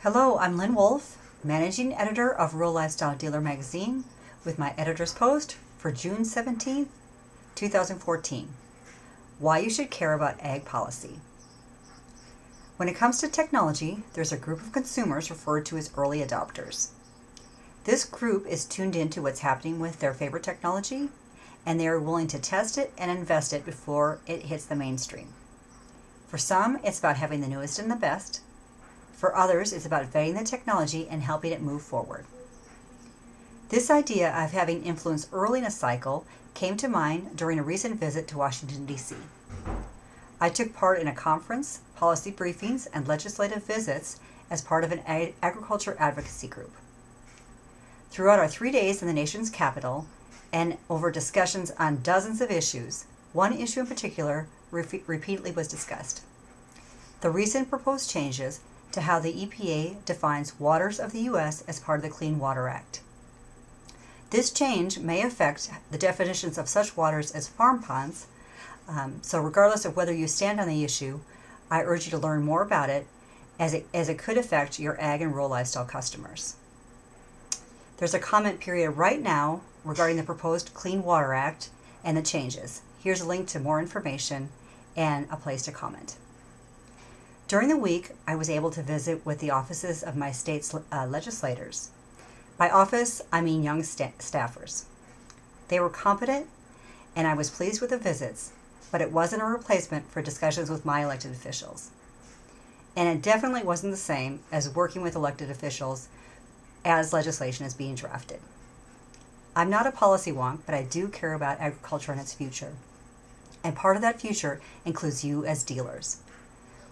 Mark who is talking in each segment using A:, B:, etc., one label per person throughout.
A: Hello, I'm Lynn Wolf, Managing Editor of Rural Lifestyle Dealer Magazine, with my editor's post for June 17th, 2014. Why you should care about ag policy. When it comes to technology, there's a group of consumers referred to as early adopters. This group is tuned into what's happening with their favorite technology, and they are willing to test it and invest it before it hits the mainstream. For some, it's about having the newest and the best. For others, it's about vetting the technology and helping it move forward. This idea of having influence early in a cycle came to mind during a recent visit to Washington, D.C. I took part in a conference, policy briefings, and legislative visits as part of an agriculture advocacy group. Throughout our 3 days in the nation's capital, and over discussions on dozens of issues, one issue in particular repeatedly was discussed: the recent proposed changes to how the EPA defines waters of the U.S. as part of the Clean Water Act. This change may affect the definitions of such waters as farm ponds, so regardless of whether you stand on the issue, I urge you to learn more about it as it could affect your ag and rural lifestyle customers. There's a comment period right now regarding the proposed Clean Water Act and the changes. Here's a link to more information and a place to comment. During the week, I was able to visit with the offices of my state's legislators. By office, I mean young staffers. They were competent, and I was pleased with the visits, but it wasn't a replacement for discussions with my elected officials. And it definitely wasn't the same as working with elected officials as legislation is being drafted. I'm not a policy wonk, but I do care about agriculture and its future. And part of that future includes you as dealers.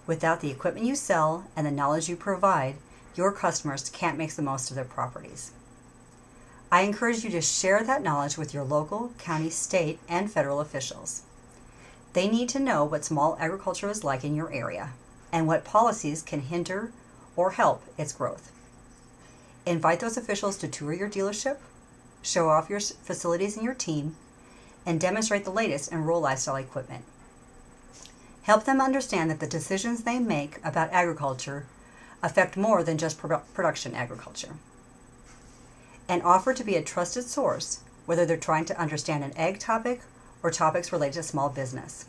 A: Without the equipment you sell and the knowledge you provide, your customers can't make the most of their properties. I encourage you to share that knowledge with your local, county, state, and federal officials. They need to know what small agriculture is like in your area and what policies can hinder or help its growth. Invite those officials to tour your dealership, show off your facilities and your team, and demonstrate the latest in rural lifestyle equipment. Help them understand that the decisions they make about agriculture affect more than just production agriculture. And offer to be a trusted source, whether they're trying to understand an ag topic or topics related to small business.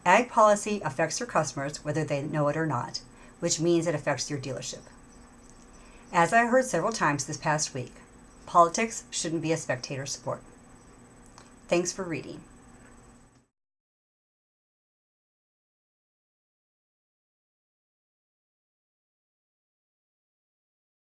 A: Ag policy affects your customers whether they know it or not, which means it affects your dealership. As I heard several times this past week, politics shouldn't be a spectator sport. Thanks for reading.